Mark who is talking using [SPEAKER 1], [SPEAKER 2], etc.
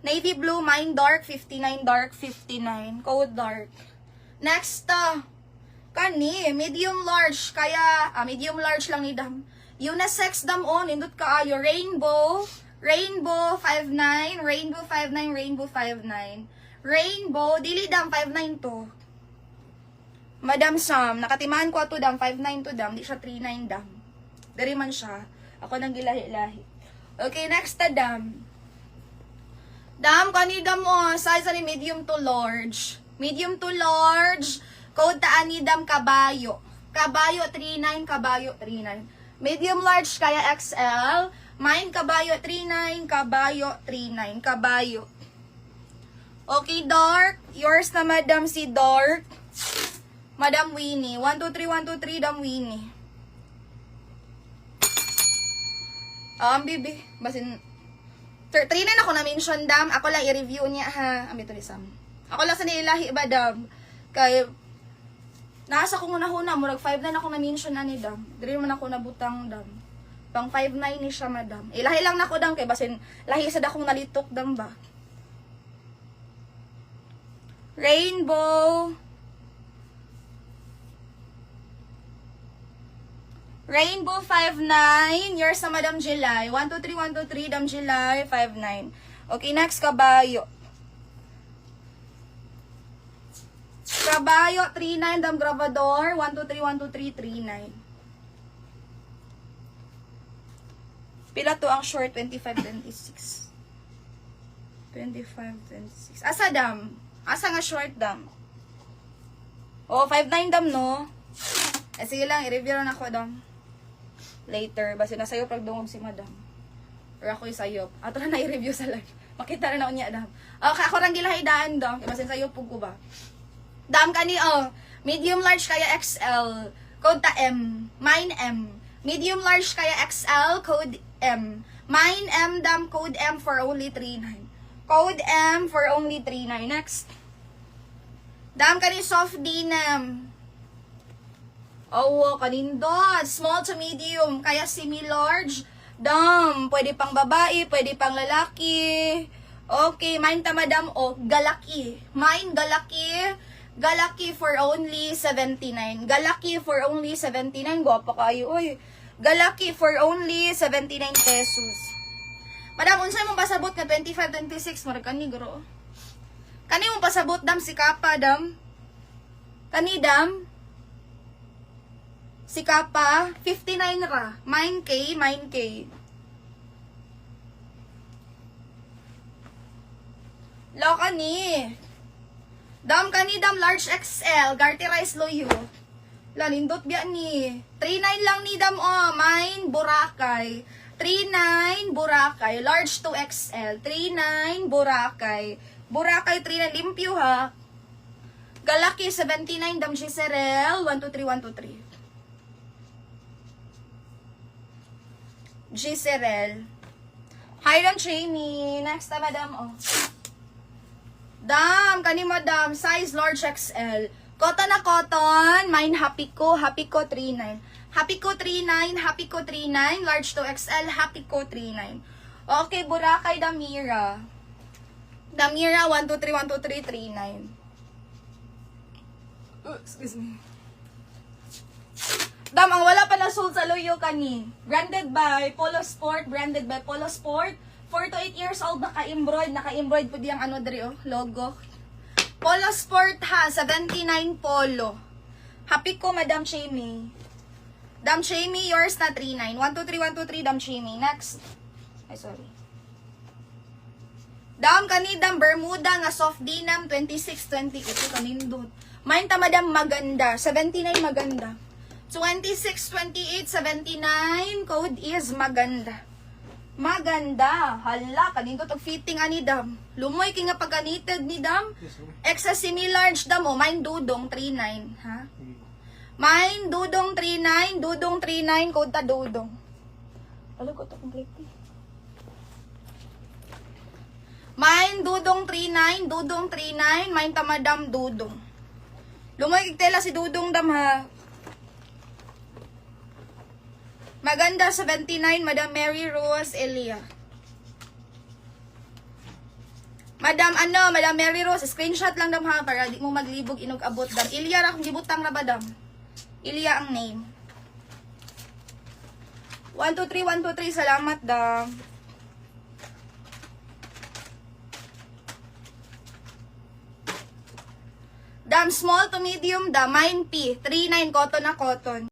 [SPEAKER 1] Navy blue, mine dark 59, dark 59. Code dark. Next, kani, medium large. Kaya, medium large lang ni dam. Unisex dam on, indot kaayo. Rainbow, rainbow 59, rainbow 59, rainbow 59. Rainbow, dili dam, 59 to. Madam Sam, nakatimahan ko ato dam, 59 to dam, di siya 39 dam. Dari man siya. Ako nang gilahi-lahi. Okay, next dam. Dam, kanida mo, size ni medium to large. Medium to large, code taan ni dam kabayo. Kabayo 39, kabayo 39. Medium large kaya XL. Mine kabayo 39, kabayo 39, kabayo. Okay, dark. Yours na Madam si dark. Madam Winnie. 1, 2, 3, 1, 2, 3, Dam Winnie. Bibi. Basin. 3 na ako na-mention, Dam. Ako lang i-review niya, ha. Ito ni Sam. Ako lang sa nilahi ba, Dam? Kaya, nasa ko muna-huna. Murag 5 na ako na-mention na ni Dam. Dari man ako nabutang, Dam. Pang 5-9 ni siya, Madam. Lahi lang na ako, Dam. Kaya basin, lahi sa dakong nalitok, Dam ba? Rainbow. Rainbow 59, yours sa Madam July. 1, 2, 3, 1, 2, 3, Dam July, 59. Okay, next, kabayo. Kabayo, 39, Dam Gravador. 1, 2, 3, 1, 2, 3, 39. Pila to ang short? 25, 26. 25, 26. Asa, Dam? Asa nga short, Dam? Oh, 5'9", Dam, no? Sige lang, i-review na ako, Dam. Later, basta nasayop pagdungog si Madam. Or ako yung sayop. Ato na i-review sa live. Makita na niya, Dam. Okay, ako rang gilahidaan, Dam. Basta sayop po ko ba? Dam, kani, medium large kaya XL. Code ta M. Mine M. Medium large kaya XL. Code M. Mine M, Dam. Code M for only 39. Code M for only 39. Next. Dam, kani soft denim. Oo, kanindot. Small to medium. Kaya semi-large. Dam, pwede pang babae, pwede pang lalaki. Okay, mine ta Madam, galaki. Mine galaki. Galaki for only 79. Galaki for only 79. Guwapa kayo, oy. Galaki for only 79 pesos. Madam, unsay mong pasabot nga 25, 26? Marag kani, garo. Kani mong pasabot, Dam, si Kapa, Dam? Kani, Dam? Si Kapa, 59 ra. Mine K, mine K. Lo kani. Dam kani, Dam, large XL. Garty Rice Loyo. Lalindot biya ni. 39 lang ni, Dam, mine Boracay. 39 Boracay. Large to XL. 39 Boracay. Boracay 39 limpyo, ha. Galaki 79, Dam Giserel. 1, 2, 3, 1, 2, 3. Giserel. Hi, Dam Jamie. Next na, Madam, Dam, kani Madam, size large XL. Cotton na cotton. Mine Happy Co 39. Happy Co 39, Happy Co 39, large to XL, Happy Co 39. Okay, Boracay, Damira. Damira, 1, 2, 3, 1, 2, 3, 39. Excuse me. Dam, ang wala pa na sold sa Loyo kani. Branded by Polo Sport, branded by Polo Sport. 4 to 8 years old, naka-embroid po diyang logo. Polo Sport ha, 79 Polo. Happy ko, Madam Jamie. Dam Jamie, yours na 39. 1, 2, 3, 1, 2, 3, Dam Jamie. Next. Ay, sorry. Dam kani, Dam Bermuda nga soft denim, 26, 28. Ito kanindot. Mine ta, Madam, maganda. 79 maganda. 26, 28, 79. Code is maganda. Maganda. Hala, kanindot ang fitting ani, Dam. Lumoy king nga pagganited ni Dam. Excess semi-large, Dam. Mine dudong 39. Ha? Mine dudong 39. Dudong 39. Code ta dudong. Alam ko ito complete. Mine dudong 39. Dudong 39. Mine ta, Madam, dudong. Lumoy kigtela si dudong, Dam, ha. Maganda, 79, Madam Mary Rose Elia. Madam Mary Rose, screenshot lang dam ha, para di mo maglibog inog abot dam. Ilya ra kung gibutang ra ba dam. Ilya ang name. 123, salamat dam. Dam, small to medium dam, 9P, 39 cotton na cotton.